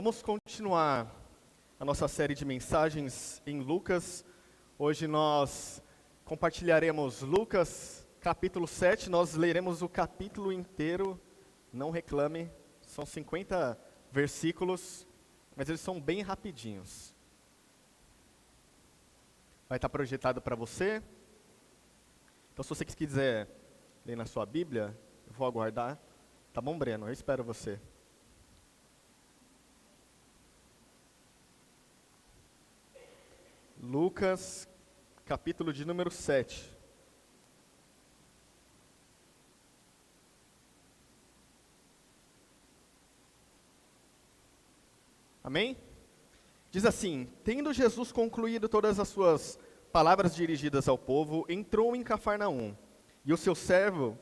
Vamos continuar a nossa série de mensagens em Lucas. Hoje nós compartilharemos Lucas capítulo 7, nós leremos o capítulo inteiro, não reclame, são 50 versículos, mas eles são bem rapidinhos. Vai estar projetado para você, então se você quiser ler na sua Bíblia, eu vou aguardar. Tá bom, Breno? Eu espero você. Lucas, capítulo de número 7. Amém? Diz assim: tendo Jesus concluído todas as suas palavras dirigidas ao povo, entrou em Cafarnaum, e o servo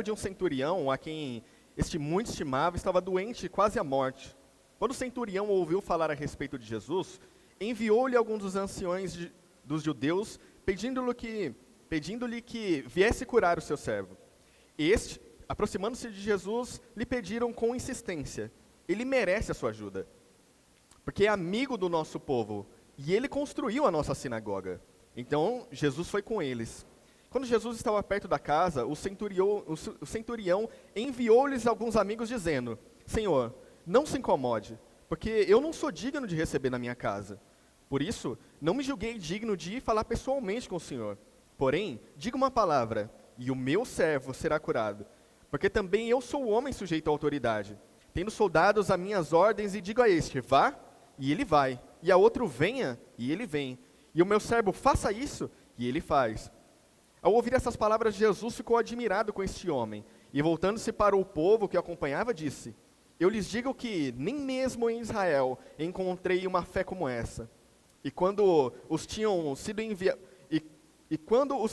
de um centurião, a quem este muito estimava, estava doente, quase à morte. Quando o centurião ouviu falar a respeito de Jesus, enviou-lhe alguns dos anciões dos judeus, pedindo-lhe que viesse curar o seu servo. Este, aproximando-se de Jesus, lhe pediram com insistência: ele merece a sua ajuda, porque é amigo do nosso povo, e ele construiu a nossa sinagoga. Então Jesus foi com eles. Quando Jesus estava perto da casa, o centurião enviou-lhes alguns amigos, dizendo: Senhor, não se incomode, porque eu não sou digno de receber na minha casa. Por isso, não me julguei digno de ir falar pessoalmente com o Senhor. Porém, diga uma palavra, e o meu servo será curado. Porque também eu sou homem sujeito à autoridade. Tendo soldados a minhas ordens, e digo a este: vá, e ele vai. E a outro: venha, e ele vem. E o meu servo: faça isso, e ele faz. Ao ouvir essas palavras, Jesus ficou admirado com este homem. E voltando-se para o povo que o acompanhava, disse: eu lhes digo que nem mesmo em Israel encontrei uma fé como essa. E quando os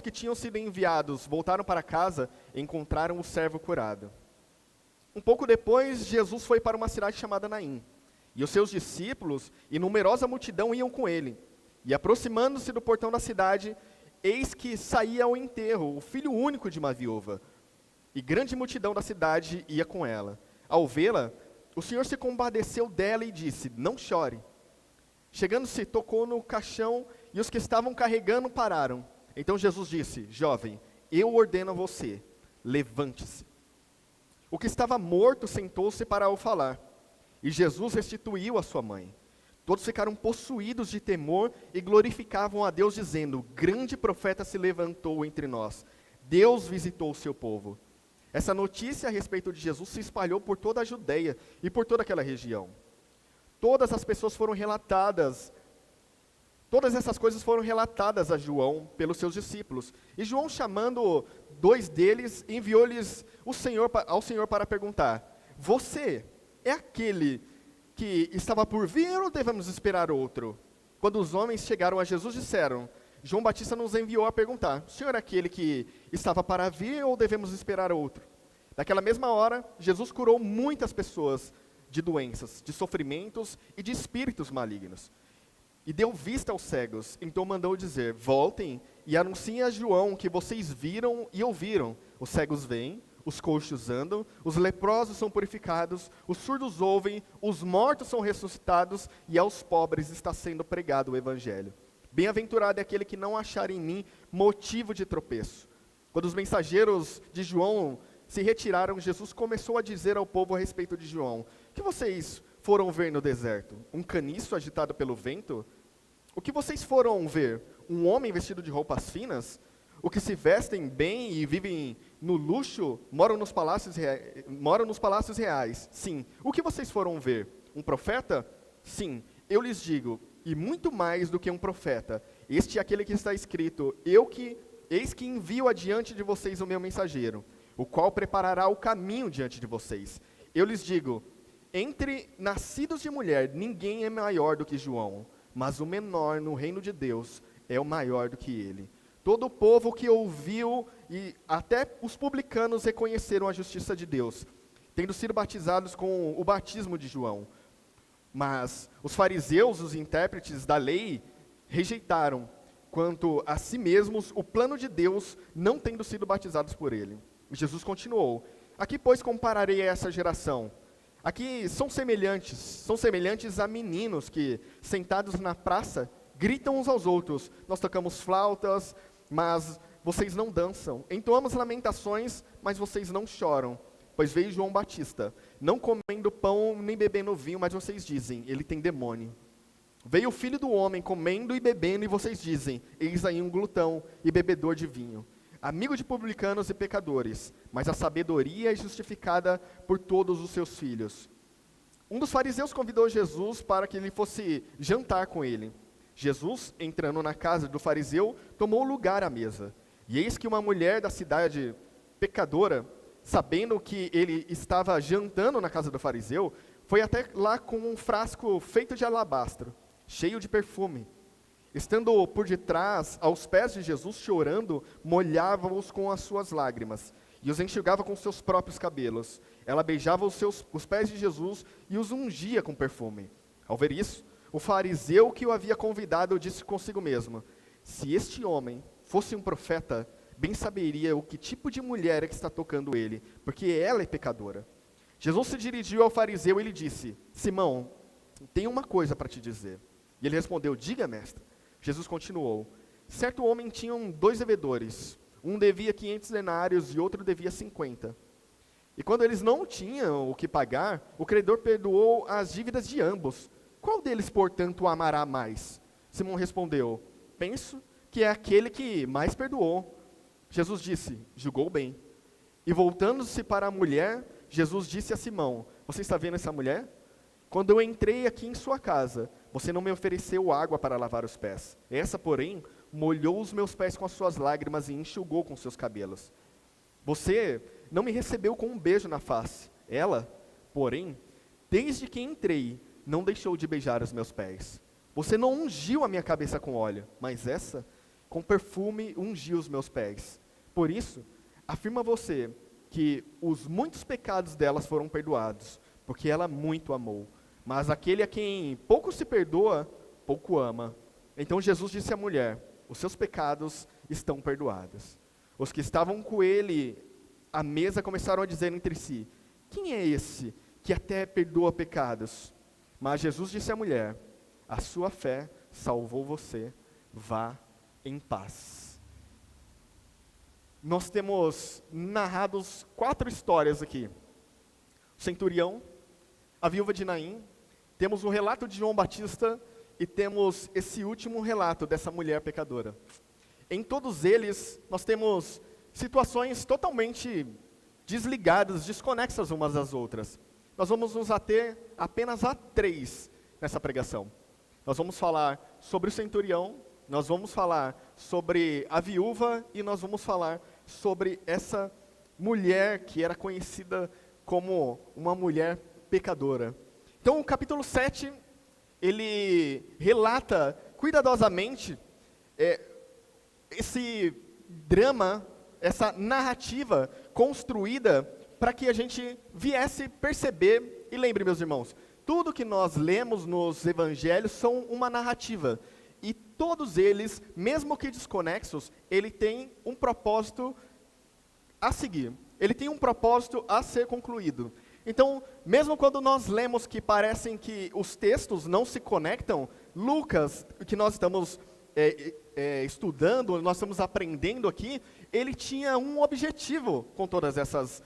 que tinham sido enviados voltaram para casa, encontraram o servo curado. Um pouco depois, Jesus foi para uma cidade chamada Naim. E os seus discípulos e numerosa multidão iam com ele. E aproximando-se do portão da cidade, eis que saía ao enterro o filho único de uma viúva. E grande multidão da cidade ia com ela. Ao vê-la, o Senhor se compadeceu dela e disse: não chore. Chegando-se, tocou no caixão, e os que estavam carregando pararam. Então Jesus disse: jovem, eu ordeno a você, levante-se. O que estava morto sentou-se para o falar, e Jesus restituiu a sua mãe. Todos ficaram possuídos de temor e glorificavam a Deus, dizendo: grande profeta se levantou entre nós, Deus visitou o seu povo. Essa notícia a respeito de Jesus se espalhou por toda a Judeia e por toda aquela região. Todas essas coisas foram relatadas a João pelos seus discípulos. E João, chamando dois deles, enviou-lhes ao Senhor para perguntar: você é aquele que estava por vir ou devemos esperar outro? Quando os homens chegaram a Jesus, disseram: João Batista nos enviou a perguntar: o Senhor é aquele que estava para vir ou devemos esperar outro? Naquela mesma hora, Jesus curou muitas pessoas de doenças, de sofrimentos e de espíritos malignos. E deu vista aos cegos. Então mandou dizer: voltem e anunciem a João que vocês viram e ouviram. Os cegos veem, os coxos andam, os leprosos são purificados, os surdos ouvem, os mortos são ressuscitados, e aos pobres está sendo pregado o evangelho. Bem-aventurado é aquele que não achar em mim motivo de tropeço. Quando os mensageiros de João se retiraram, Jesus começou a dizer ao povo a respeito de João: o que vocês foram ver no deserto? Um caniço agitado pelo vento? O que vocês foram ver? Um homem vestido de roupas finas? O que se vestem bem e vivem no luxo, moram nos palácios reais? Sim. O que vocês foram ver? Um profeta? Sim. Eu lhes digo, e muito mais do que um profeta. Este é aquele que está escrito: eis que envio adiante de vocês o meu mensageiro, o qual preparará o caminho diante de vocês. Eu lhes digo, entre nascidos de mulher, ninguém é maior do que João, mas o menor no reino de Deus é o maior do que ele. Todo o povo que ouviu, e até os publicanos, reconheceram a justiça de Deus, tendo sido batizados com o batismo de João. Mas os fariseus, os intérpretes da lei, rejeitaram, quanto a si mesmos, o plano de Deus, não tendo sido batizados por ele. Jesus continuou: a que, pois, compararei a essa geração? Aqui são semelhantes a meninos que, sentados na praça, gritam uns aos outros: nós tocamos flautas, mas vocês não dançam. Entoamos lamentações, mas vocês não choram. Pois veio João Batista, não comendo pão nem bebendo vinho, mas vocês dizem: ele tem demônio. Veio o Filho do Homem comendo e bebendo, e vocês dizem: eis aí um glutão e bebedor de vinho, amigo de publicanos e pecadores, mas a sabedoria é justificada por todos os seus filhos. Um dos fariseus convidou Jesus para que ele fosse jantar com ele. Jesus, entrando na casa do fariseu, tomou lugar à mesa. E eis que uma mulher da cidade pecadora, sabendo que ele estava jantando na casa do fariseu, foi até lá com um frasco feito de alabastro, cheio de perfume. Estando por detrás, aos pés de Jesus, chorando, molhava-os com as suas lágrimas, e os enxugava com seus próprios cabelos. Ela beijava os pés de Jesus e os ungia com perfume. Ao ver isso, o fariseu que o havia convidado disse consigo mesmo: se este homem fosse um profeta, bem saberia o que tipo de mulher é que está tocando ele, porque ela é pecadora. Jesus se dirigiu ao fariseu e lhe disse: Simão, tenho uma coisa para te dizer. E ele respondeu: diga, mestre. Jesus continuou: certo homem tinha 2 devedores, um devia 500 denários e outro devia 50. E quando eles não tinham o que pagar, o credor perdoou as dívidas de ambos. Qual deles, portanto, o amará mais? Simão respondeu: penso que é aquele que mais perdoou. Jesus disse: julgou bem. E voltando-se para a mulher, Jesus disse a Simão: você está vendo essa mulher? Quando eu entrei aqui em sua casa, você não me ofereceu água para lavar os pés. Essa, porém, molhou os meus pés com as suas lágrimas e enxugou com seus cabelos. Você não me recebeu com um beijo na face. Ela, porém, desde que entrei, não deixou de beijar os meus pés. Você não ungiu a minha cabeça com óleo, mas essa, com perfume, ungiu os meus pés. Por isso, afirma você que os muitos pecados delas foram perdoados, porque ela muito amou. Mas aquele a quem pouco se perdoa, pouco ama. Então Jesus disse à mulher: os seus pecados estão perdoados. Os que estavam com ele à mesa começaram a dizer entre si: quem é esse que até perdoa pecados? Mas Jesus disse à mulher: a sua fé salvou você, vá em paz. Nós temos narrados 4 histórias aqui: o centurião, a viúva de Naim, temos o relato de João Batista e temos esse último relato dessa mulher pecadora. Em todos eles, nós temos situações totalmente desligadas, desconexas umas das outras. Nós vamos nos ater apenas a 3 nessa pregação. Nós vamos falar sobre o centurião, nós vamos falar sobre a viúva e nós vamos falar sobre essa mulher que era conhecida como uma mulher pecadora. Então, o capítulo 7, ele relata cuidadosamente esse drama, essa narrativa construída para que a gente viesse perceber, e lembre, meus irmãos, tudo que nós lemos nos evangelhos são uma narrativa, e todos eles, mesmo que desconexos, ele tem um propósito a seguir, ele tem um propósito a ser concluído. Então, mesmo quando nós lemos que parecem que os textos não se conectam, Lucas, que nós estamos estudando, nós estamos aprendendo aqui, ele tinha um objetivo com todas essas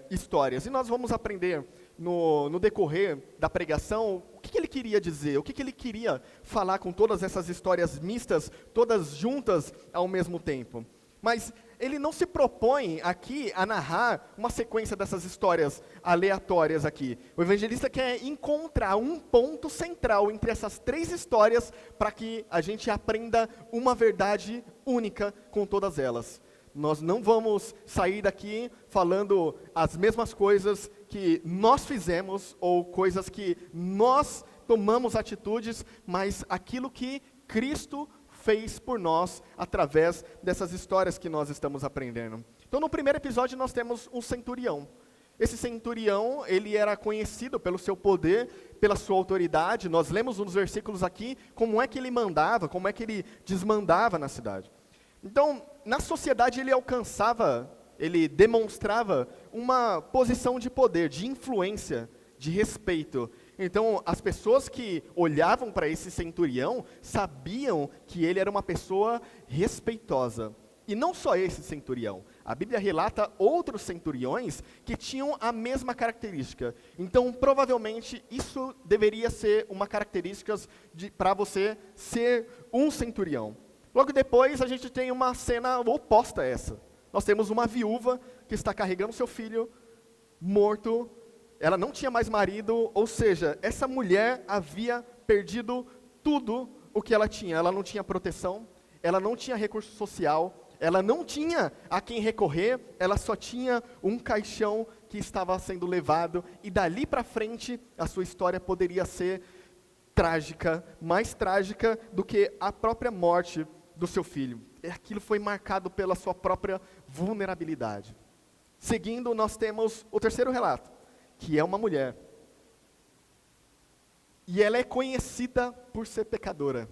histórias. E nós vamos aprender no decorrer da pregação o que ele queria dizer, o que ele queria falar com todas essas histórias mistas, todas juntas ao mesmo tempo. Mas ele não se propõe aqui a narrar uma sequência dessas histórias aleatórias aqui. O evangelista quer encontrar um ponto central entre essas 3 histórias para que a gente aprenda uma verdade única com todas elas. Nós não vamos sair daqui falando as mesmas coisas que nós fizemos ou coisas que nós tomamos atitudes, mas aquilo que Cristo fez por nós através dessas histórias que nós estamos aprendendo. Então, no primeiro episódio nós temos um centurião. Esse centurião, ele era conhecido pelo seu poder, pela sua autoridade. Nós lemos nos versículos aqui como é que ele mandava, como é que ele desmandava na cidade. Então, na sociedade ele demonstrava uma posição de poder, de influência, de respeito. Então, as pessoas que olhavam para esse centurião sabiam que ele era uma pessoa respeitosa. E não só esse centurião. A Bíblia relata outros centuriões que tinham a mesma característica. Então, provavelmente, isso deveria ser uma característica para você ser um centurião. Logo depois, a gente tem uma cena oposta a essa. Nós temos uma viúva que está carregando seu filho morto. Ela não tinha mais marido, ou seja, essa mulher havia perdido tudo o que ela tinha. Ela não tinha proteção, ela não tinha recurso social, ela não tinha a quem recorrer, ela só tinha um caixão que estava sendo levado, e dali para frente a sua história poderia ser trágica, mais trágica do que a própria morte do seu filho. Aquilo foi marcado pela sua própria vulnerabilidade. Seguindo, nós temos o terceiro relato, que é uma mulher. E ela é conhecida por ser pecadora.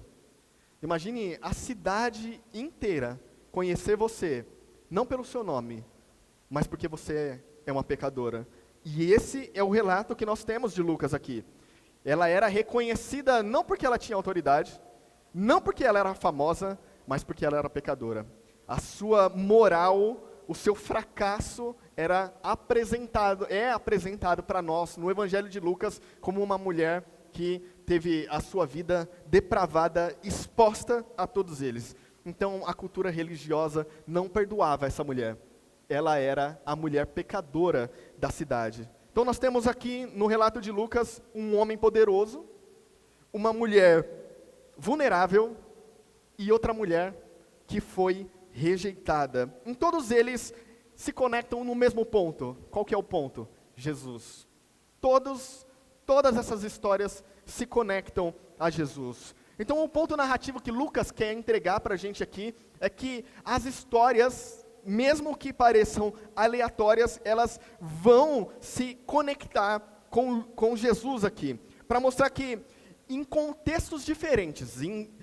Imagine a cidade inteira conhecer você, não pelo seu nome, mas porque você é uma pecadora. E esse é o relato que nós temos de Lucas aqui. Ela era reconhecida não porque ela tinha autoridade, não porque ela era famosa, mas porque ela era pecadora. A sua moral, o seu fracasso é apresentado para nós no Evangelho de Lucas como uma mulher que teve a sua vida depravada, exposta a todos eles. Então, a cultura religiosa não perdoava essa mulher. Ela era a mulher pecadora da cidade. Então, nós temos aqui, no relato de Lucas, um homem poderoso, uma mulher vulnerável e outra mulher que foi rejeitada. Em todos eles se conectam no mesmo ponto. Qual que é o ponto? Jesus. Todas essas histórias se conectam a Jesus. Então, o ponto narrativo que Lucas quer entregar para a gente aqui é que as histórias, mesmo que pareçam aleatórias, elas vão se conectar com Jesus aqui, para mostrar que em contextos diferentes,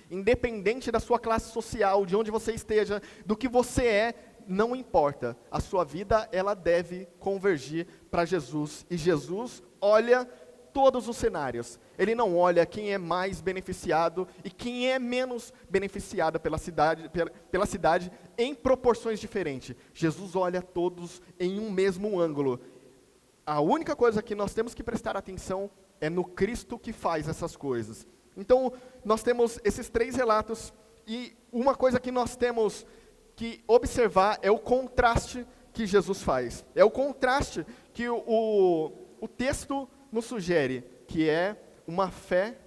independente da sua classe social, de onde você esteja, do que você é, não importa. A sua vida, ela deve convergir para Jesus. E Jesus olha todos os cenários. Ele não olha quem é mais beneficiado e quem é menos beneficiado pela cidade em proporções diferentes. Jesus olha todos em um mesmo ângulo. A única coisa que nós temos que prestar atenção é no Cristo que faz essas coisas. Então, nós temos esses três relatos, e uma coisa que nós temos que observar é o contraste que Jesus faz. É o contraste que o texto nos sugere, que é uma fé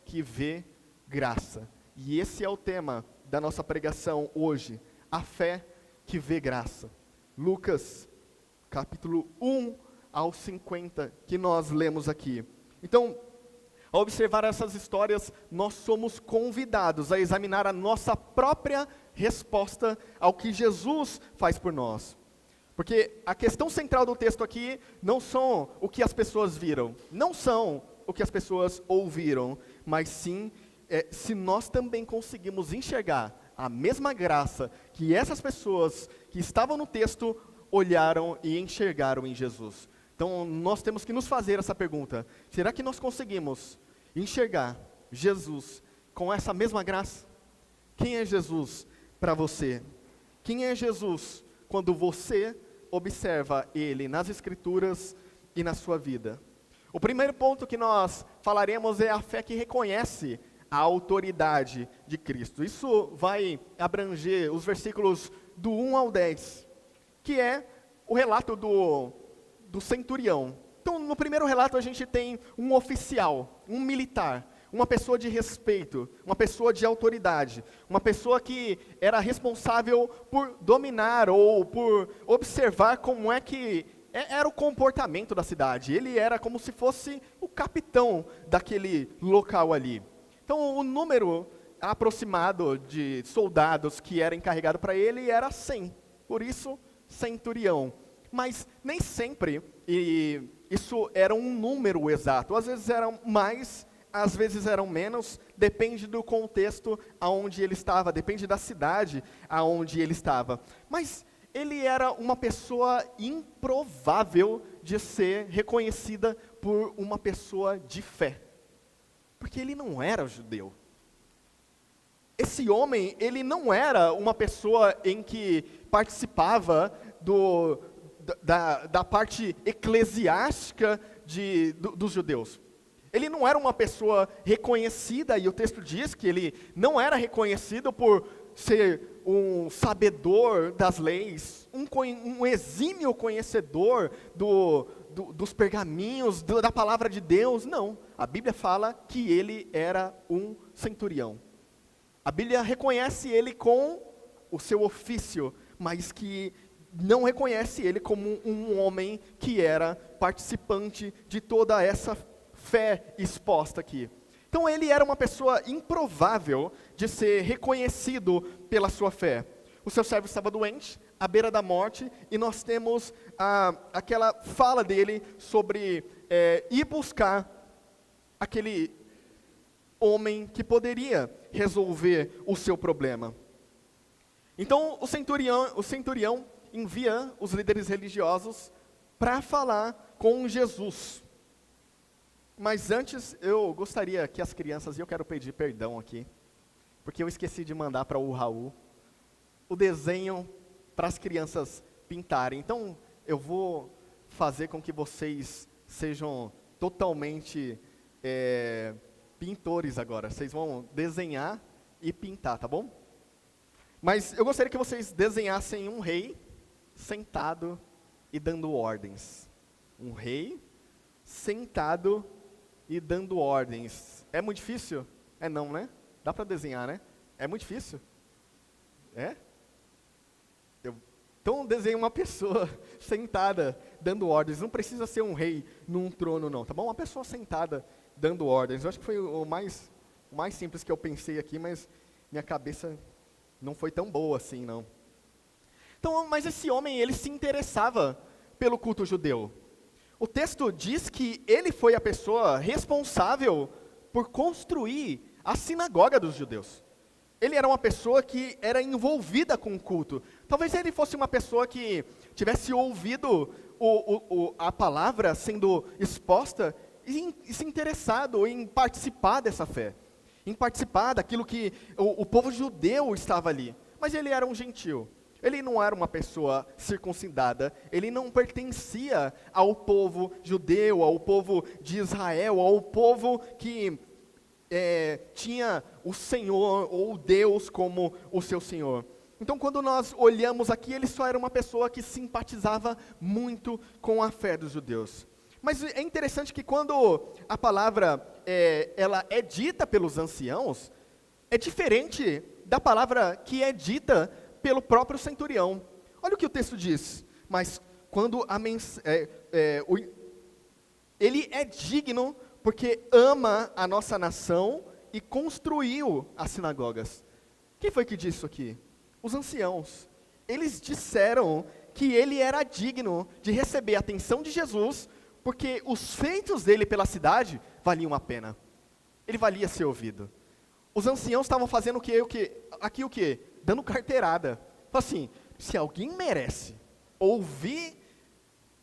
que vê graça. E esse é o tema da nossa pregação hoje, a fé que vê graça. Lucas, capítulo 1 ao 50, que nós lemos aqui. Então, ao observar essas histórias, nós somos convidados a examinar a nossa própria resposta ao que Jesus faz por nós. Porque a questão central do texto aqui não são o que as pessoas viram, não são o que as pessoas ouviram, mas sim se nós também conseguimos enxergar a mesma graça que essas pessoas que estavam no texto olharam e enxergaram em Jesus. Então, nós temos que nos fazer essa pergunta: será que nós conseguimos enxergar Jesus com essa mesma graça? Quem é Jesus para você? Quem é Jesus quando você observa Ele nas Escrituras e na sua vida? O primeiro ponto que nós falaremos é a fé que reconhece a autoridade de Cristo. Isso vai abranger os versículos do 1 ao 10, que é o relato do centurião. Então, no primeiro relato a gente tem um oficial, um militar, uma pessoa de respeito, uma pessoa de autoridade, uma pessoa que era responsável por dominar ou por observar como é que era o comportamento da cidade. Ele era como se fosse o capitão daquele local ali. Então, o número aproximado de soldados que era encarregado para ele era 100, por isso, centurião. Mas nem sempre isso era um número exato, às vezes eram mais, às vezes eram menos, depende do contexto aonde ele estava, depende da cidade aonde ele estava. Mas ele era uma pessoa improvável de ser reconhecida por uma pessoa de fé, porque ele não era judeu. Esse homem, ele não era uma pessoa em que participava da parte eclesiástica dos judeus. Ele não era uma pessoa reconhecida, e o texto diz que ele não era reconhecido por ser um sabedor das leis, um exímio conhecedor dos pergaminhos, da palavra de Deus. Não, a Bíblia fala que ele era um centurião. A Bíblia reconhece ele com o seu ofício, mas que não reconhece ele como um homem que era participante de toda essa fé exposta aqui. Então ele era uma pessoa improvável de ser reconhecido pela sua fé. O seu servo estava doente, à beira da morte, e nós temos aquela fala dele sobre ir buscar aquele homem que poderia resolver o seu problema. Então o centurião envia os líderes religiosos para falar com Jesus. Mas antes, eu gostaria que as crianças, e eu quero pedir perdão aqui, porque eu esqueci de mandar para o Raul o desenho para as crianças pintarem. Então, eu vou fazer com que vocês sejam totalmente pintores agora. Vocês vão desenhar e pintar, tá bom? Mas eu gostaria que vocês desenhassem um rei sentado e dando ordens. Um rei sentado e dando ordens. É muito difícil? É não, né? Dá para desenhar, né? É muito difícil? É? Então desenhe uma pessoa sentada, dando ordens. Não precisa ser um rei num trono, não, tá bom? Uma pessoa sentada, dando ordens. Eu acho que foi o mais simples que eu pensei aqui, mas minha cabeça não foi tão boa assim, não. Então, mas esse homem, ele se interessava pelo culto judeu. O texto diz que ele foi a pessoa responsável por construir a sinagoga dos judeus. Ele era uma pessoa que era envolvida com o culto. Talvez ele fosse uma pessoa que tivesse ouvido a palavra sendo exposta e se interessado em participar dessa fé, em participar daquilo que o povo judeu estava ali. Mas ele era um gentil. Ele não era uma pessoa circuncidada, ele não pertencia ao povo judeu, ao povo de Israel, ao povo que tinha o Senhor ou Deus como o seu Senhor. Então, quando nós olhamos aqui, ele só era uma pessoa que simpatizava muito com a fé dos judeus. Mas é interessante que quando a palavra ela é dita pelos anciãos, é diferente da palavra que é dita pelo próprio centurião. Olha o que o texto diz. Mas quando ele é digno porque ama a nossa nação e construiu as sinagogas. Quem foi que disse isso aqui? Os anciãos. Eles disseram que ele era digno de receber a atenção de Jesus, porque os feitos dele pela cidade valiam a pena. Ele valia ser ouvido. Os anciãos estavam fazendo o quê? Dando carteirada. Assim, se alguém merece ouvir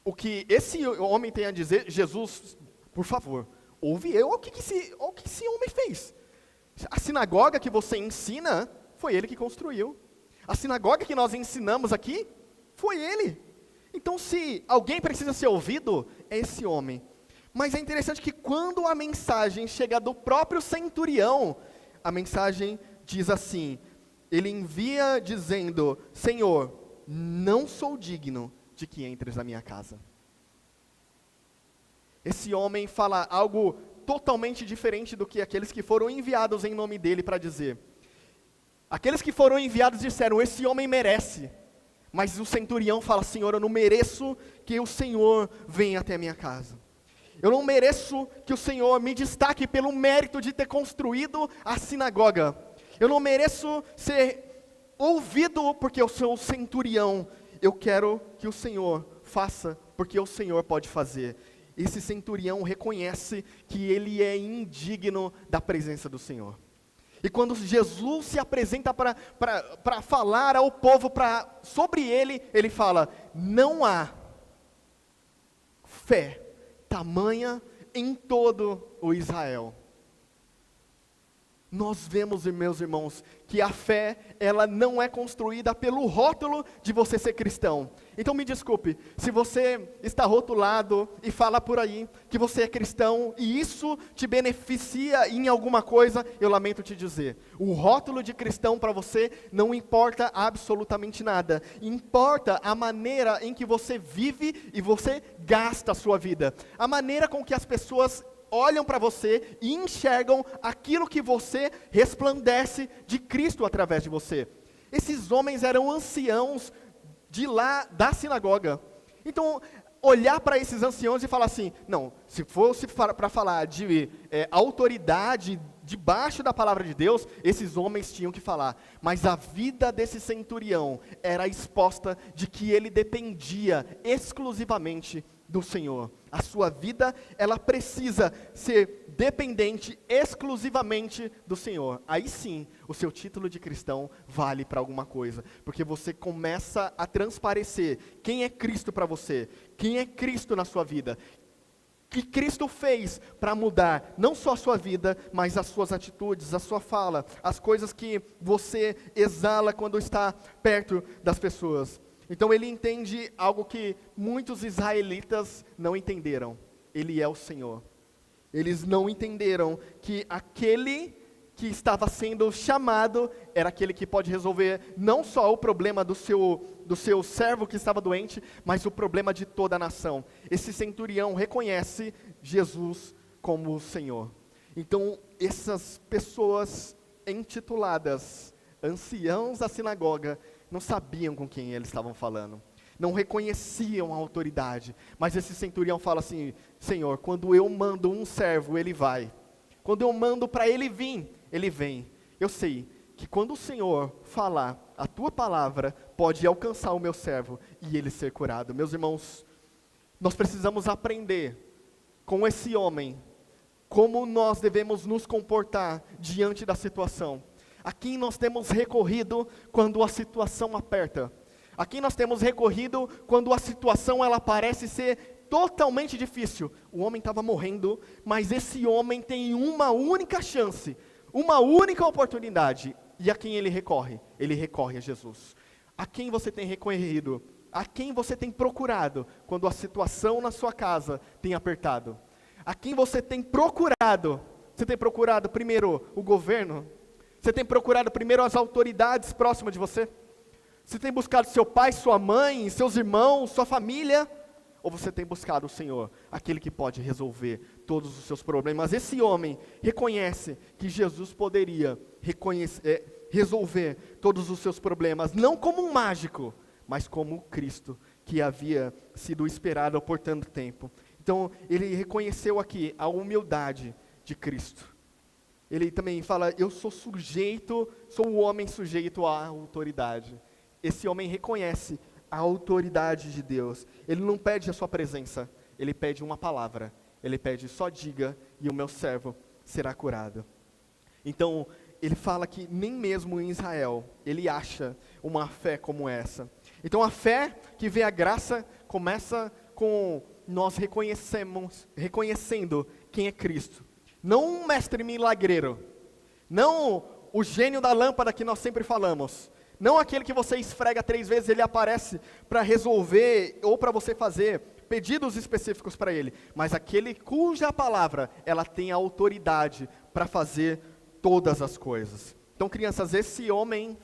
o que esse homem tem a dizer, Jesus, por favor, ouve eu, o que esse homem fez. A sinagoga que você ensina, foi ele que construiu. A sinagoga que nós ensinamos aqui, foi ele. Então, se alguém precisa ser ouvido, é esse homem. Mas é interessante que quando a mensagem chega do próprio centurião, a mensagem diz assim, ele envia dizendo, Senhor, não sou digno de que entres na minha casa. Esse homem fala algo totalmente diferente do que aqueles que foram enviados em nome dele para dizer. Aqueles que foram enviados disseram, esse homem merece. Mas o centurião fala, Senhor, eu não mereço que o Senhor venha até a minha casa. Eu não mereço que o Senhor me destaque pelo mérito de ter construído a sinagoga. Eu não mereço ser ouvido porque eu sou o centurião. Eu quero que o Senhor faça porque o Senhor pode fazer. Esse centurião reconhece que ele é indigno da presença do Senhor. E quando Jesus se apresenta para falar ao povo sobre ele, ele fala, não há fé tamanha em todo o Israel. Nós vemos, meus irmãos, que a fé, ela não é construída pelo rótulo de você ser cristão. Então me desculpe, se você está rotulado e fala por aí que você é cristão e isso te beneficia em alguma coisa, eu lamento te dizer, o rótulo de cristão para você não importa absolutamente nada. Importa a maneira em que você vive e você gasta a sua vida. A maneira com que as pessoas olham para você e enxergam aquilo que você resplandece de Cristo através de você. Esses homens eram anciãos de lá da sinagoga. Então, olhar para esses anciãos e falar assim, não, se fosse para falar de autoridade debaixo da palavra de Deus, esses homens tinham que falar. Mas a vida desse centurião era exposta de que ele dependia exclusivamente do Senhor. A sua vida, ela precisa ser dependente exclusivamente do Senhor. Aí sim, o seu título de cristão vale para alguma coisa, porque você começa a transparecer quem é Cristo para você, quem é Cristo na sua vida, que Cristo fez para mudar não só a sua vida, mas as suas atitudes, a sua fala, as coisas que você exala quando está perto das pessoas. Então ele entende algo que muitos israelitas não entenderam. Ele é o Senhor. Eles não entenderam que aquele que estava sendo chamado era aquele que pode resolver não só o problema do seu servo que estava doente, mas o problema de toda a nação. Esse centurião reconhece Jesus como o Senhor. Então essas pessoas intituladas anciãos da sinagoga não sabiam com quem eles estavam falando, não reconheciam a autoridade, mas esse centurião fala assim, Senhor, quando eu mando um servo, ele vai, quando eu mando para ele vir, ele vem, eu sei que quando o Senhor falar, a tua palavra pode alcançar o meu servo, e ele ser curado. Meus irmãos, nós precisamos aprender com esse homem, como nós devemos nos comportar diante da situação. A quem nós temos recorrido quando a situação aperta? A quem nós temos recorrido quando a situação ela parece ser totalmente difícil? O homem estava morrendo, mas esse homem tem uma única chance, uma única oportunidade. E a quem ele recorre? Ele recorre a Jesus. A quem você tem recorrido? A quem você tem procurado quando a situação na sua casa tem apertado? A quem você tem procurado? Você tem procurado primeiro o governo? Você tem procurado primeiro as autoridades próximas de você? Você tem buscado seu pai, sua mãe, seus irmãos, sua família? Ou você tem buscado o Senhor, aquele que pode resolver todos os seus problemas? Esse homem reconhece que Jesus poderia resolver todos os seus problemas, não como um mágico, mas como o Cristo que havia sido esperado por tanto tempo. Então, ele reconheceu aqui a humildade de Cristo. Ele também fala, eu sou o homem sujeito à autoridade. Esse homem reconhece a autoridade de Deus. Ele não pede a sua presença, ele pede uma palavra. Ele pede, só diga e o meu servo será curado. Então, ele fala que nem mesmo em Israel, ele acha uma fé como essa. Então, a fé que vê a graça começa com nós reconhecendo quem é Cristo. Não um mestre milagreiro, não o gênio da lâmpada que nós sempre falamos, não aquele que você esfrega 3 vezes, ele aparece para resolver ou para você fazer pedidos específicos para ele, mas aquele cuja palavra, ela tem a autoridade para fazer todas as coisas. Então, crianças, esse homem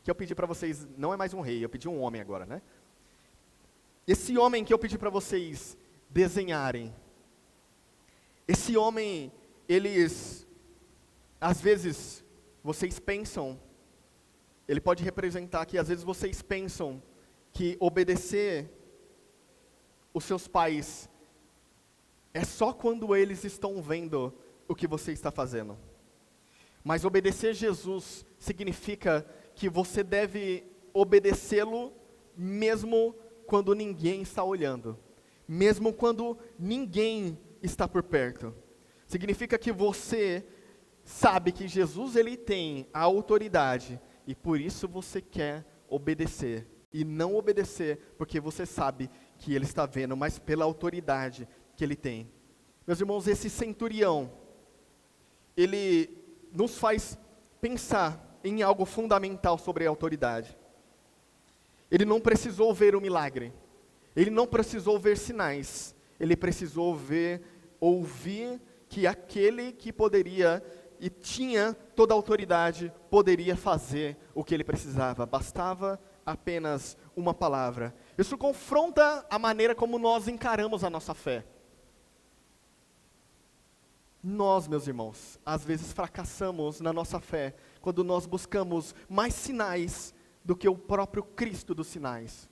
que eu pedi para vocês, não é mais um rei, eu pedi um homem agora, né? Esse homem que eu pedi para vocês desenharem, esse homem, às vezes, vocês pensam, ele pode representar que às vezes vocês pensam que obedecer os seus pais é só quando eles estão vendo o que você está fazendo. Mas obedecer Jesus significa que você deve obedecê-lo mesmo quando ninguém está olhando, mesmo quando ninguém está por perto. Significa que você sabe que Jesus ele tem a autoridade e por isso você quer obedecer. E não obedecer porque você sabe que ele está vendo, mas pela autoridade que ele tem. Meus irmãos, esse centurião, ele nos faz pensar em algo fundamental sobre a autoridade. Ele não precisou ver o milagre, ele não precisou ver sinais, ele precisou ouvir que aquele que poderia e tinha toda a autoridade poderia fazer o que ele precisava, bastava apenas uma palavra. Isso confronta a maneira como nós encaramos a nossa fé. Nós, meus irmãos, às vezes fracassamos na nossa fé quando nós buscamos mais sinais do que o próprio Cristo dos sinais.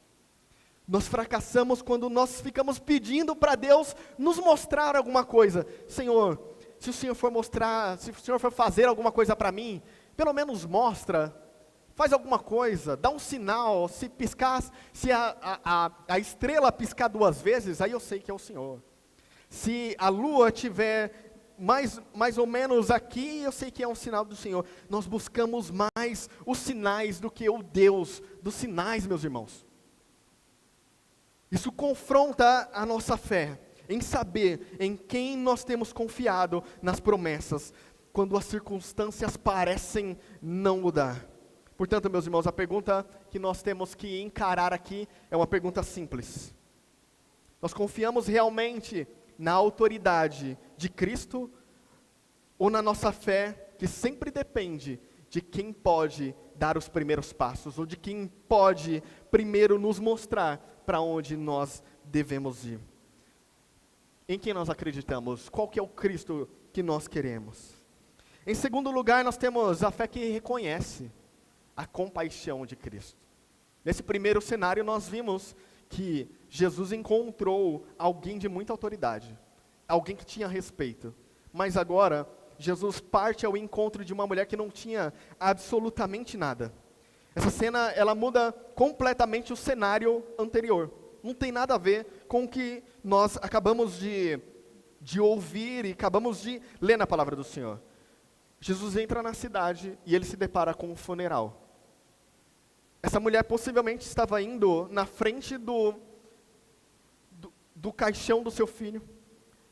Nós fracassamos quando nós ficamos pedindo para Deus nos mostrar alguma coisa. Senhor, se o Senhor for mostrar, se o Senhor for fazer alguma coisa para mim, pelo menos mostra, faz alguma coisa, dá um sinal, se piscar, se a estrela piscar 2 vezes, aí eu sei que é o Senhor. Se a lua tiver mais ou menos aqui, eu sei que é um sinal do Senhor. Nós buscamos mais os sinais do que o Deus dos sinais, meus irmãos. Isso confronta a nossa fé, em saber em quem nós temos confiado nas promessas, quando as circunstâncias parecem não mudar. Portanto, meus irmãos, a pergunta que nós temos que encarar aqui é uma pergunta simples. Nós confiamos realmente na autoridade de Cristo, ou na nossa fé, que sempre depende de quem pode dar os primeiros passos, ou de quem pode primeiro nos mostrar para onde nós devemos ir? Em quem nós acreditamos? Qual que é o Cristo que nós queremos? Em segundo lugar, nós temos a fé que reconhece a compaixão de Cristo. Nesse primeiro cenário, nós vimos que Jesus encontrou alguém de muita autoridade, alguém que tinha respeito, mas agora Jesus parte ao encontro de uma mulher que não tinha absolutamente nada. Essa cena, ela muda completamente o cenário anterior, não tem nada a ver com o que nós acabamos de ouvir e acabamos de ler na palavra do Senhor. Jesus entra na cidade e ele se depara com um funeral. Essa mulher possivelmente estava indo na frente do caixão do seu filho,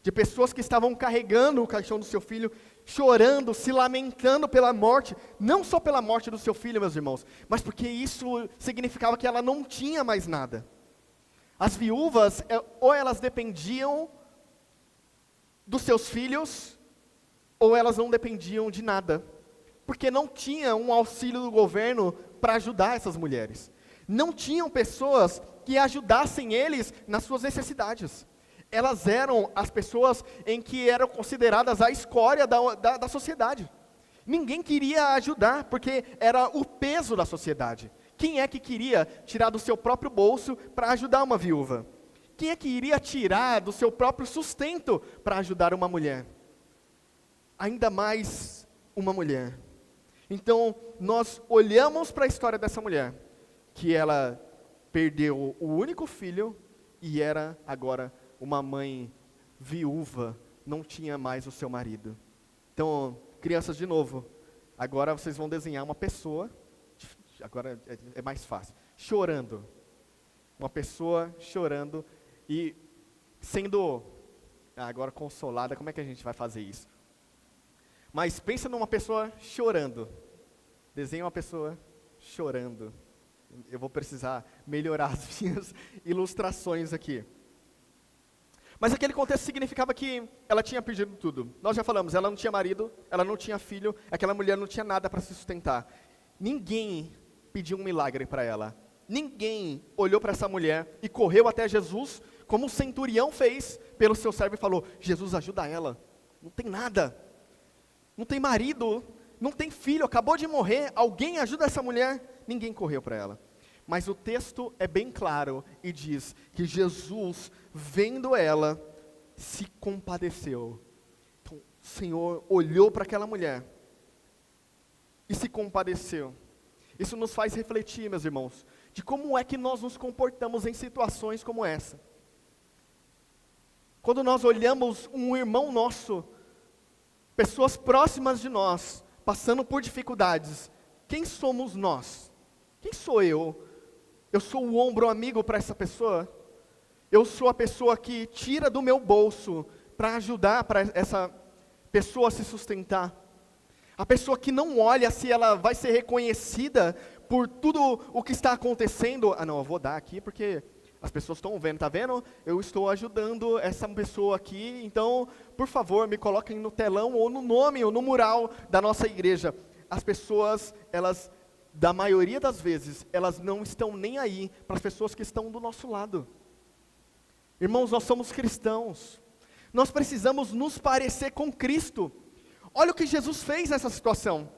de pessoas que estavam carregando o caixão do seu filho, chorando, se lamentando pela morte, não só pela morte do seu filho, meus irmãos, mas porque isso significava que ela não tinha mais nada. As viúvas, ou elas dependiam dos seus filhos, ou elas não dependiam de nada, porque não tinha um auxílio do governo para ajudar essas mulheres. Não tinham pessoas que ajudassem eles nas suas necessidades. Elas eram as pessoas em que eram consideradas a escória da sociedade. Ninguém queria ajudar, porque era o peso da sociedade. Quem é que queria tirar do seu próprio bolso para ajudar uma viúva? Quem é que iria tirar do seu próprio sustento para ajudar uma mulher? Ainda mais uma mulher. Então, nós olhamos para a história dessa mulher, que ela perdeu o único filho e era agora uma mãe viúva, não tinha mais o seu marido. Então, crianças, de novo, agora vocês vão desenhar uma pessoa, agora é mais fácil, chorando. Uma pessoa chorando e sendo agora consolada. Como é que a gente vai fazer isso? Mas pensa numa pessoa chorando. Desenha uma pessoa chorando. Eu vou precisar melhorar as minhas ilustrações aqui. Mas aquele contexto significava que ela tinha perdido tudo. Nós já falamos, ela não tinha marido, ela não tinha filho, aquela mulher não tinha nada para se sustentar. Ninguém pediu um milagre para ela. Ninguém olhou para essa mulher e correu até Jesus, como o centurião fez pelo seu servo e falou: Jesus, ajuda ela. Não tem nada. Não tem marido, não tem filho, acabou de morrer, alguém ajuda essa mulher? Ninguém correu para ela. Mas o texto é bem claro e diz que Jesus, vendo ela, se compadeceu. Então, o Senhor olhou para aquela mulher e se compadeceu. Isso nos faz refletir, meus irmãos, de como é que nós nos comportamos em situações como essa. Quando nós olhamos um irmão nosso, pessoas próximas de nós, passando por dificuldades, quem somos nós? Quem sou eu? Eu sou o ombro amigo para essa pessoa? eu sou a pessoa que tira do meu bolso para ajudar para essa pessoa a se sustentar. A pessoa que não olha se ela vai ser reconhecida por tudo o que está acontecendo. Ah não, eu vou dar aqui porque as pessoas estão vendo, tá vendo? Eu estou ajudando essa pessoa aqui, então, por favor, me coloquem no telão ou no nome ou no mural da nossa igreja. As pessoas, elas, da maioria das vezes, elas não estão nem aí para as pessoas que estão do nosso lado. Irmãos, nós somos cristãos. Nós precisamos nos parecer com Cristo. Olha o que Jesus fez nessa situação.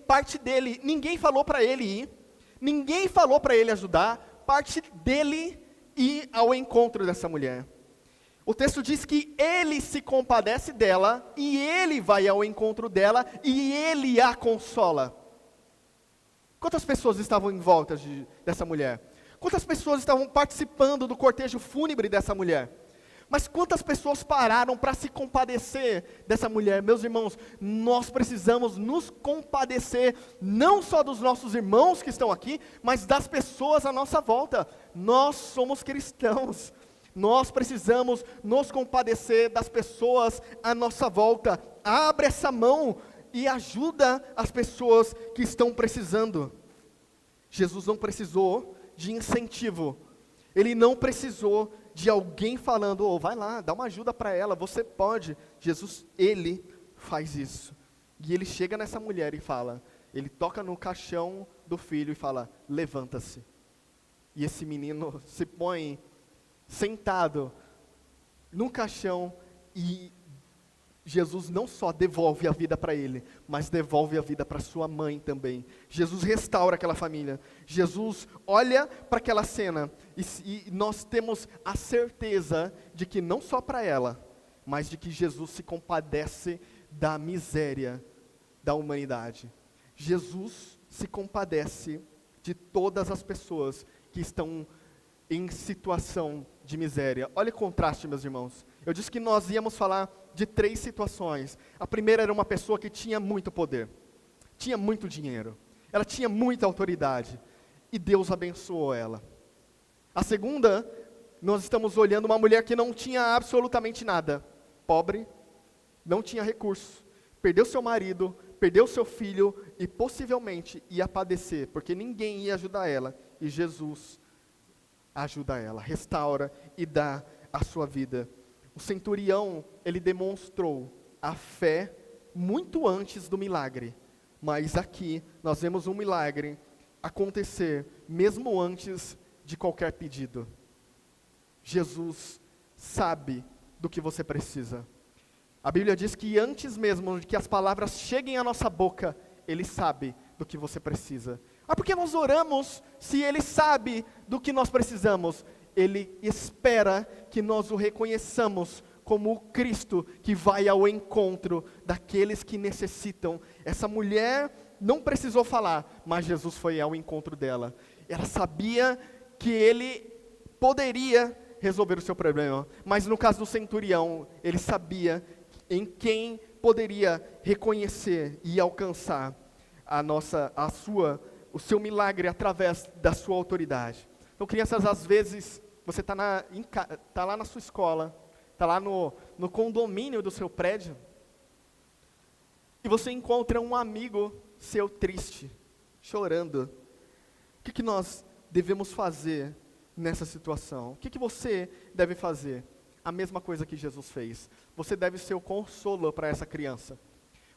Parte dele, ninguém falou para ele ir, ninguém falou para ele ajudar, parte dele ir ao encontro dessa mulher. O texto diz que ele se compadece dela, e ele vai ao encontro dela, e ele a consola. Quantas pessoas estavam em volta dessa mulher? Quantas pessoas estavam participando do cortejo fúnebre dessa mulher? Mas quantas pessoas pararam para se compadecer dessa mulher? Meus irmãos, nós precisamos nos compadecer, não só dos nossos irmãos que estão aqui, mas das pessoas à nossa volta. Nós somos cristãos, nós precisamos nos compadecer das pessoas à nossa volta. Abre essa mão e ajuda as pessoas que estão precisando. Jesus não precisou de incentivo, ele não precisou de alguém falando, oh, vai lá, dá uma ajuda para ela, você pode. Jesus, ele faz isso. E ele chega nessa mulher e fala, ele toca no caixão do filho e fala, levanta-se. E esse menino se põe sentado no caixão e Jesus não só devolve a vida para ele, mas devolve a vida para sua mãe também. Jesus restaura aquela família. Jesus olha para aquela cena e nós temos a certeza de que não só para ela, mas de que Jesus se compadece da miséria da humanidade. Jesus se compadece de todas as pessoas que estão em situação de miséria. Olha o contraste, meus irmãos. Eu disse que nós íamos falar de 3 situações. A primeira era uma pessoa que tinha muito poder, tinha muito dinheiro, ela tinha muita autoridade, e Deus abençoou ela. A segunda, nós estamos olhando uma mulher que não tinha absolutamente nada, pobre, não tinha recurso, perdeu seu marido, perdeu seu filho, e possivelmente ia padecer, porque ninguém ia ajudar ela, e Jesus ajuda ela, restaura e dá a sua vida. O centurião, ele demonstrou a fé muito antes do milagre, mas aqui nós vemos um milagre acontecer mesmo antes de qualquer pedido. Jesus sabe do que você precisa. A Bíblia diz que antes mesmo de que as palavras cheguem à nossa boca, Ele sabe do que você precisa. Ah, porque nós oramos se Ele sabe do que nós precisamos? Ele espera que nós o reconheçamos como o Cristo que vai ao encontro daqueles que necessitam. Essa mulher não precisou falar, mas Jesus foi ao encontro dela. Ela sabia que Ele poderia resolver o seu problema, mas no caso do centurião, ele sabia em quem poderia reconhecer e alcançar o seu milagre através da sua autoridade. Então, crianças, às vezes, você está lá na sua escola, está lá no condomínio do seu prédio, e você encontra um amigo seu triste, chorando. O que nós devemos fazer nessa situação? O que você deve fazer? A mesma coisa que Jesus fez. Você deve ser o consolo para essa criança.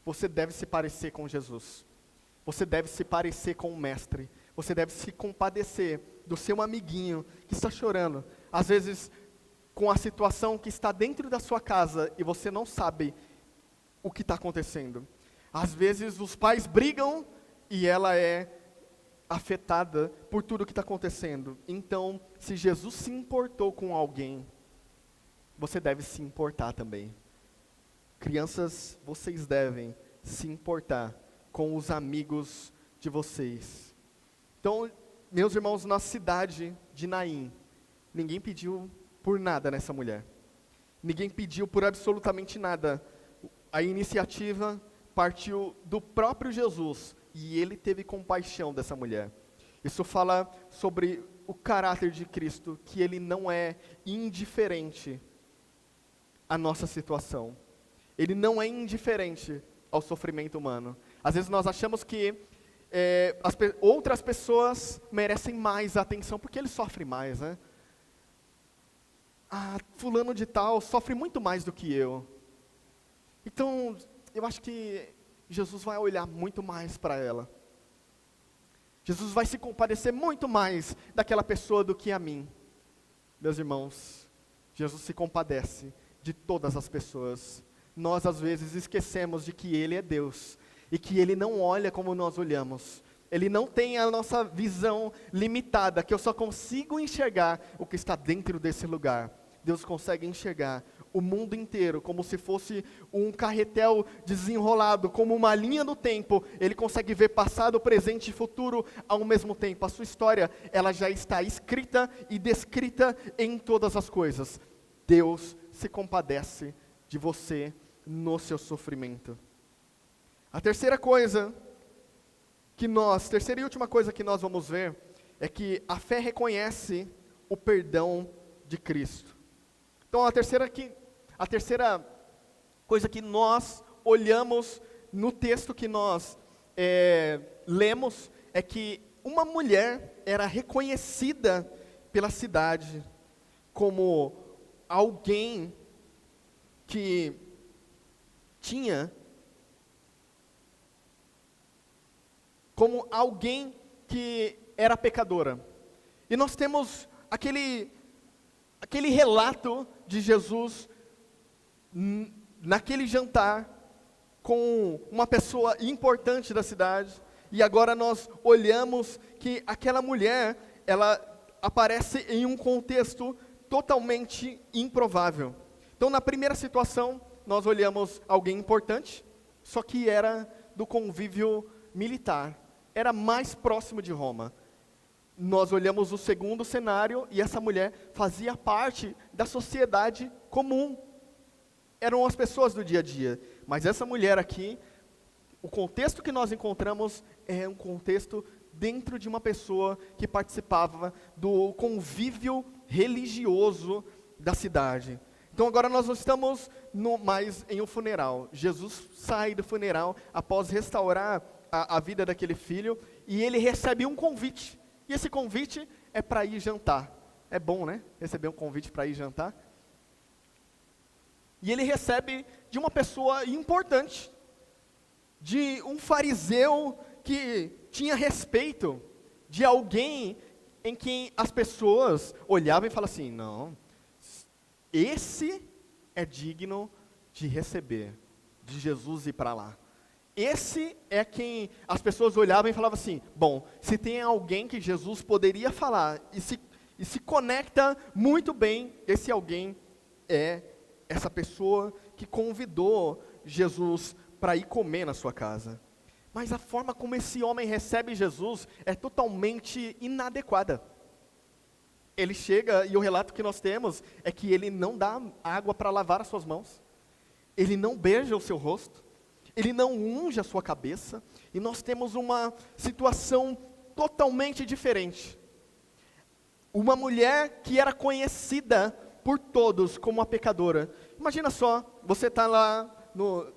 Você deve se parecer com Jesus. Você deve se parecer com o Mestre. Você deve se compadecer do seu amiguinho que está chorando. Às vezes, com a situação que está dentro da sua casa e você não sabe o que está acontecendo. Às vezes, os pais brigam e ela é afetada por tudo que está acontecendo. Então, se Jesus se importou com alguém, você deve se importar também. Crianças, vocês devem se importar com os amigos de vocês. Então, meus irmãos, na cidade de Naim, ninguém pediu por nada nessa mulher. Ninguém pediu por absolutamente nada. A iniciativa partiu do próprio Jesus, e ele teve compaixão dessa mulher. Isso fala sobre o caráter de Cristo, que Ele não é indiferente à nossa situação. Ele não é indiferente ao sofrimento humano. Às vezes nós achamos que outras pessoas merecem mais atenção, porque ele sofre mais, né? Fulano de tal sofre muito mais do que eu. Então, eu acho que Jesus vai olhar muito mais para ela. Jesus vai se compadecer muito mais daquela pessoa do que a mim. Meus irmãos, Jesus se compadece de todas as pessoas. Nós, às vezes, esquecemos de que Ele é Deus e que Ele não olha como nós olhamos. Ele não tem a nossa visão limitada, que eu só consigo enxergar o que está dentro desse lugar. Deus consegue enxergar o mundo inteiro como se fosse um carretel desenrolado, como uma linha do tempo. Ele consegue ver passado, presente e futuro ao mesmo tempo. A sua história, ela já está escrita e descrita em todas as coisas. Deus se compadece de você no seu sofrimento. A terceira e última coisa que nós vamos ver é que a fé reconhece o perdão de Cristo. Então a terceira coisa que nós olhamos no texto que nós lemos é que uma mulher era reconhecida pela cidade como alguém que tinha, como alguém que era pecadora. E nós temos aquele relato de Jesus naquele jantar com uma pessoa importante da cidade, e agora nós olhamos que aquela mulher, ela aparece em um contexto totalmente improvável. Então, na primeira situação, nós olhamos alguém importante, só que era do convívio militar, era mais próximo de Roma. Nós olhamos o segundo cenário e essa mulher fazia parte da sociedade comum. Eram as pessoas do dia a dia. Mas essa mulher aqui, o contexto que nós encontramos é um contexto dentro de uma pessoa que participava do convívio religioso da cidade. Então agora nós estamos mais em um funeral. Jesus sai do funeral após restaurar a vida daquele filho e ele recebe um convite. E esse convite é para ir jantar. É bom, né? Receber um convite para ir jantar. E ele recebe de uma pessoa importante, de um fariseu que tinha respeito, de alguém em quem as pessoas olhavam e falavam assim, não, esse é digno de receber, de Jesus ir para lá. Esse é quem as pessoas olhavam e falavam assim, bom, se tem alguém que Jesus poderia falar e se conecta muito bem, esse alguém é essa pessoa que convidou Jesus para ir comer na sua casa. Mas a forma como esse homem recebe Jesus é totalmente inadequada. Ele chega e o relato que nós temos é que ele não dá água para lavar as suas mãos. Ele não beija o seu rosto. Ele não unge a sua cabeça. E nós temos uma situação totalmente diferente. Uma mulher que era conhecida por todos como uma pecadora. Imagina só, você está lá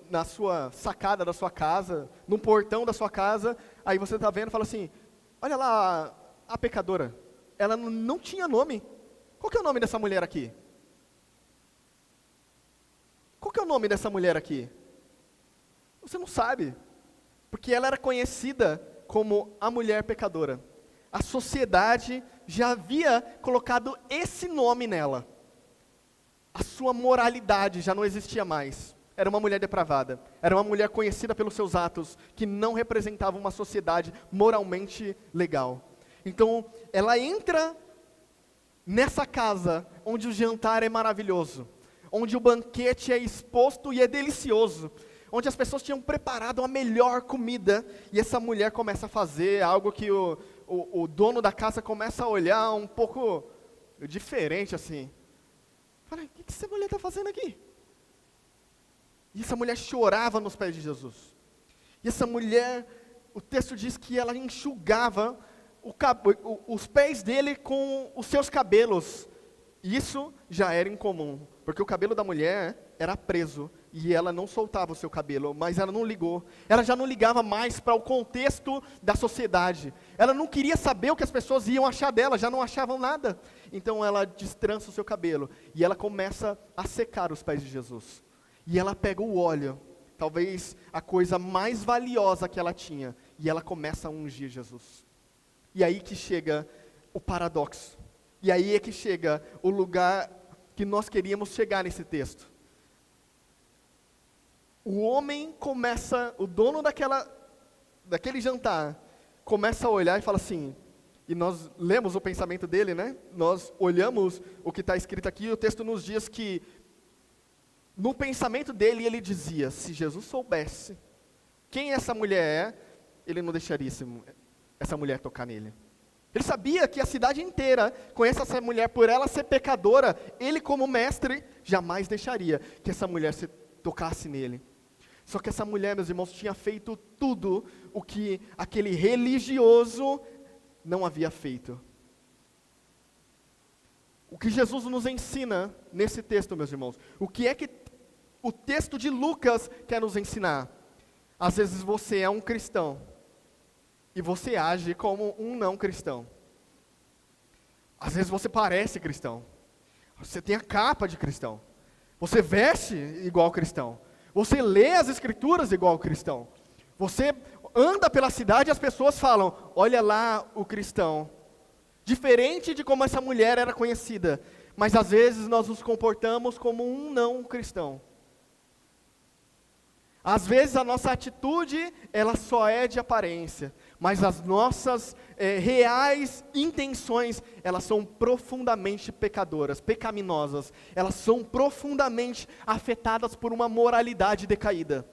na sua sacada da sua casa, no portão da sua casa, aí você está vendo e fala assim, olha lá a pecadora, ela não tinha nome. Qual que é o nome dessa mulher aqui? Qual que é o nome dessa mulher aqui? Você não sabe, porque ela era conhecida como a mulher pecadora. A sociedade já havia colocado esse nome nela. A sua moralidade já não existia mais. Era uma mulher depravada. Era uma mulher conhecida pelos seus atos, que não representavam uma sociedade moralmente legal. Então, ela entra nessa casa, onde o jantar é maravilhoso, onde o banquete é exposto e é delicioso, onde as pessoas tinham preparado a melhor comida, e essa mulher começa a fazer algo que o dono da casa começa a olhar um pouco diferente assim. Fala, o que essa mulher está fazendo aqui? E essa mulher chorava nos pés de Jesus. E essa mulher, o texto diz que ela enxugava os pés dele com os seus cabelos. Isso já era incomum, porque o cabelo da mulher era preso e ela não soltava o seu cabelo, mas ela não ligou. Ela já não ligava mais para o contexto da sociedade. Ela não queria saber o que as pessoas iam achar dela, já não achavam nada. Então ela destrança o seu cabelo e ela começa a secar os pés de Jesus. E ela pega o óleo, talvez a coisa mais valiosa que ela tinha, e ela começa a ungir Jesus. E aí que chega o paradoxo. E aí é que chega o lugar que nós queríamos chegar nesse texto. O homem começa, o dono daquele jantar, começa a olhar e fala assim, e nós lemos o pensamento dele, né? Nós olhamos o que está escrito aqui, e o texto nos diz que, no pensamento dele, ele dizia, se Jesus soubesse quem essa mulher é, ele não deixaria essa mulher tocar nele. Ele sabia que a cidade inteira conhece essa mulher por ela ser pecadora. Ele, como mestre, jamais deixaria que essa mulher se tocasse nele. Só que essa mulher, meus irmãos, tinha feito tudo o que aquele religioso não havia feito. O que Jesus nos ensina nesse texto, meus irmãos? O que é que o texto de Lucas quer nos ensinar? Às vezes você é um cristão e você age como um não cristão. Às vezes você parece cristão. Você tem a capa de cristão. Você veste igual cristão. Você lê as escrituras igual cristão. Você anda pela cidade e as pessoas falam, olha lá o cristão. Diferente de como essa mulher era conhecida. Mas às vezes nós nos comportamos como um não cristão. Às vezes a nossa atitude, ela só é de aparência, mas as nossas reais intenções, elas são profundamente pecadoras, pecaminosas, elas são profundamente afetadas por uma moralidade decaída.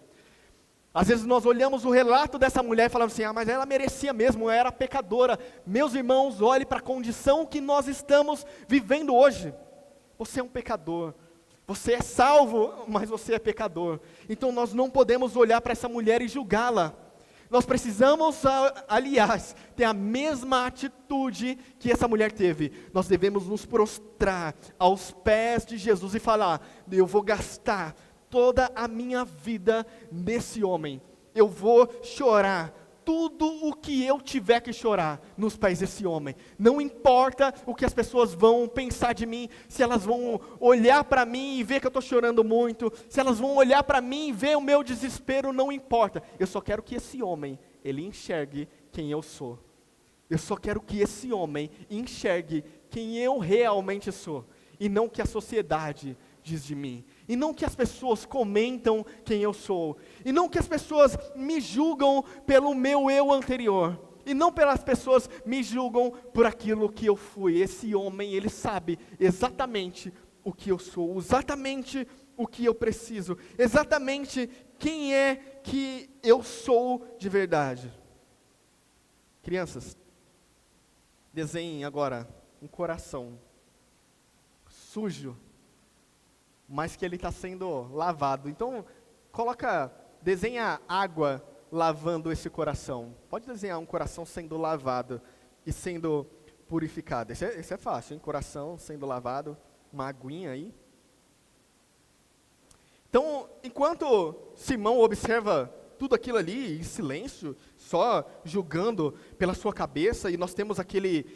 Às vezes nós olhamos o relato dessa mulher e falamos assim, mas ela merecia mesmo, era pecadora. Meus irmãos, olhe para a condição que nós estamos vivendo hoje. Você é um pecador. Você é salvo, mas você é pecador. Então nós não podemos olhar para essa mulher e julgá-la. Nós precisamos, aliás, ter a mesma atitude que essa mulher teve. Nós devemos nos prostrar aos pés de Jesus e falar, eu vou gastar toda a minha vida nesse homem. Eu vou chorar tudo o que eu tiver que chorar nos pés desse homem. Não importa o que as pessoas vão pensar de mim, se elas vão olhar para mim e ver que eu estou chorando muito, se elas vão olhar para mim e ver o meu desespero, não importa. Eu só quero que esse homem, ele enxergue quem eu sou. Eu só quero que esse homem enxergue quem eu realmente sou, e não o que a sociedade diz de mim, e não que as pessoas comentam quem eu sou, e não que as pessoas me julgam pelo meu eu anterior, e não pelas pessoas me julgam por aquilo que eu fui. Esse homem, ele sabe exatamente o que eu sou, exatamente o que eu preciso, exatamente quem é que eu sou de verdade. Crianças, desenhem agora um coração sujo, mas que ele está sendo lavado. Então, desenha água lavando esse coração. Pode desenhar um coração sendo lavado e sendo purificado. Esse é fácil, hein? Coração sendo lavado, uma aguinha aí. Então, enquanto Simão observa tudo aquilo ali em silêncio, só julgando pela sua cabeça, e nós temos aquele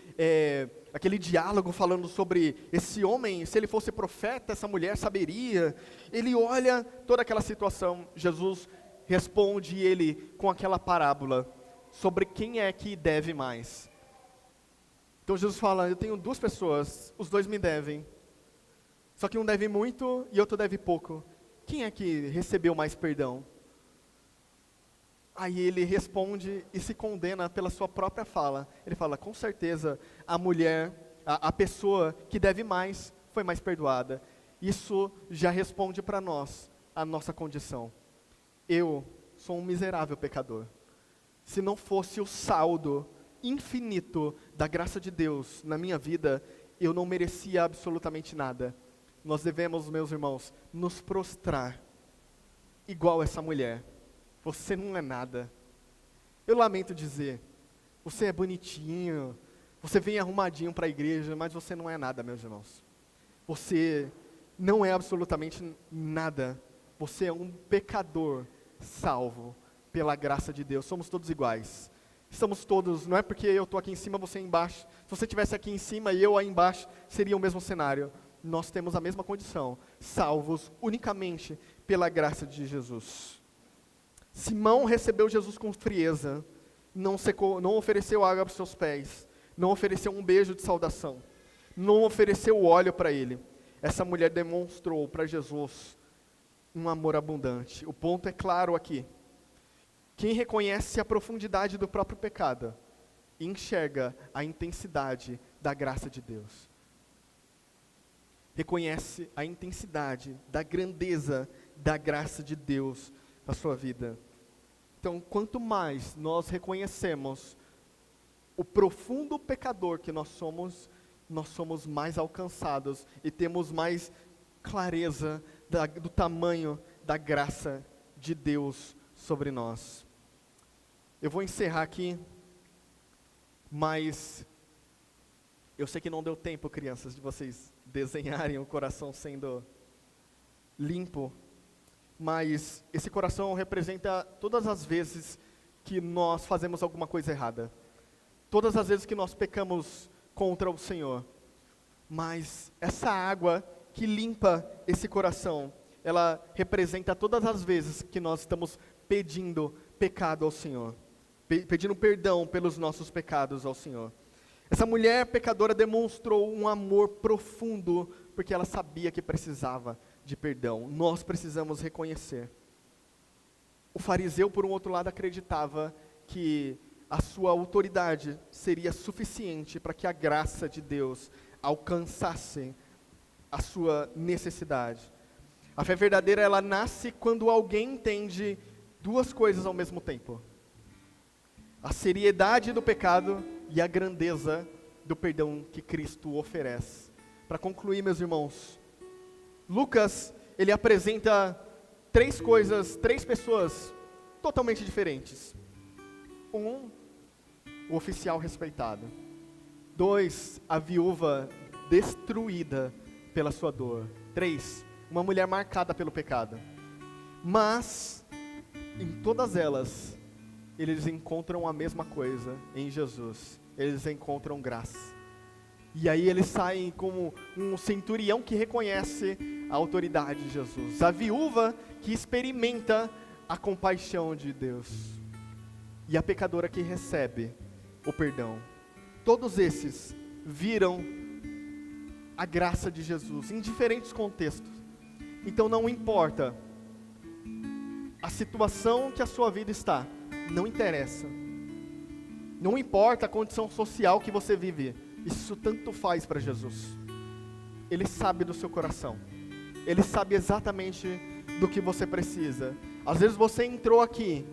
diálogo falando sobre esse homem, se ele fosse profeta, essa mulher saberia. Ele olha toda aquela situação, Jesus responde ele com aquela parábola sobre quem é que deve mais. Então Jesus fala, eu tenho duas pessoas, os dois me devem, só que um deve muito e outro deve pouco. Quem é que recebeu mais perdão? Aí ele responde e se condena pela sua própria fala. Ele fala, com certeza, a pessoa que deve mais, foi mais perdoada. Isso já responde para nós, a nossa condição. Eu sou um miserável pecador. Se não fosse o saldo infinito da graça de Deus na minha vida, eu não merecia absolutamente nada. Nós devemos, meus irmãos, nos prostrar igual essa mulher. Você não é nada. Eu lamento dizer, Você é bonitinho, você vem arrumadinho para a igreja, mas você não é nada, meus irmãos. Você não é absolutamente nada. Você é um pecador salvo pela graça de Deus. Somos todos iguais. Estamos todos, não é porque eu estou aqui em cima, você embaixo. Se você estivesse aqui em cima e eu aí embaixo, seria o mesmo cenário. Nós temos a mesma condição, salvos unicamente pela graça de Jesus. Simão recebeu Jesus com frieza, não ofereceu água para os seus pés, não ofereceu um beijo de saudação, não ofereceu óleo para ele. Essa mulher demonstrou para Jesus um amor abundante. O ponto é claro aqui. Quem reconhece a profundidade do próprio pecado, enxerga a intensidade da graça de Deus. Reconhece a intensidade da grandeza da graça de Deus na sua vida. Então, quanto mais nós reconhecemos o profundo pecador que nós somos mais alcançados e temos mais clareza do tamanho da graça de Deus sobre nós. Eu vou encerrar aqui, mas eu sei que não deu tempo, crianças, de vocês desenharem o coração sendo limpo, mas esse coração representa todas as vezes que nós fazemos alguma coisa errada, todas as vezes que nós pecamos contra o Senhor, mas essa água que limpa esse coração, ela representa todas as vezes que nós estamos pedindo pecado ao Senhor, pedindo perdão pelos nossos pecados ao Senhor. Essa mulher pecadora demonstrou um amor profundo, porque ela sabia que precisava de perdão. Nós precisamos reconhecer. O fariseu, por um outro lado, acreditava que a sua autoridade seria suficiente para que a graça de Deus alcançasse a sua necessidade. A fé verdadeira, ela nasce quando alguém entende duas coisas ao mesmo tempo: a seriedade do pecado e a grandeza do perdão que Cristo oferece. Para concluir, meus irmãos, Lucas, ele apresenta três pessoas totalmente diferentes. 1, o oficial respeitado. 2, a viúva destruída pela sua dor. 3, uma mulher marcada pelo pecado. Mas, em todas elas, eles encontram a mesma coisa em Jesus. Eles encontram graça. E aí eles saem como um centurião que reconhece a autoridade de Jesus. A viúva que experimenta a compaixão de Deus. E a pecadora que recebe o perdão. Todos esses viram a graça de Jesus em diferentes contextos. Então não importa a situação que a sua vida está, não interessa. Não importa a condição social que você vive, isso tanto faz para Jesus. Ele sabe do seu coração. Ele sabe exatamente do que você precisa. Às vezes você entrou aqui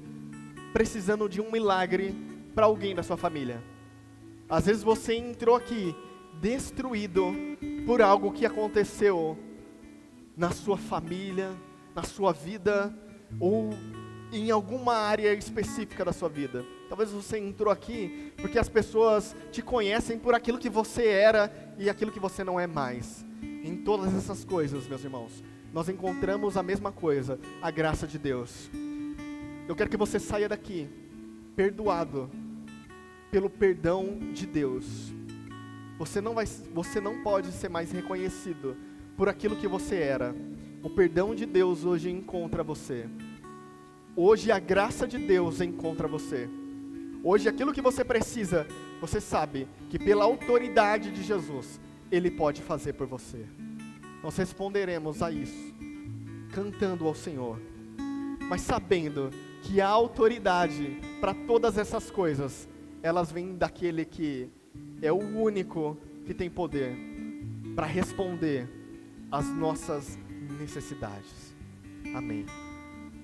precisando de um milagre para alguém da sua família. Às vezes você entrou aqui destruído por algo que aconteceu na sua família, na sua vida, ou em alguma área específica da sua vida. Talvez você entrou aqui porque as pessoas te conhecem por aquilo que você era e aquilo que você não é mais. Em todas essas coisas, meus irmãos, nós encontramos a mesma coisa, a graça de Deus. Eu quero que você saia daqui perdoado pelo perdão de Deus. Você não pode ser mais reconhecido por aquilo que você era. O perdão de Deus hoje encontra você. Hoje a graça de Deus encontra você. Hoje aquilo que você precisa, você sabe que pela autoridade de Jesus, Ele pode fazer por você. Nós responderemos a isso, cantando ao Senhor, mas sabendo que a autoridade para todas essas coisas, elas vêm daquele que é o único que tem poder para responder às nossas necessidades. Amém.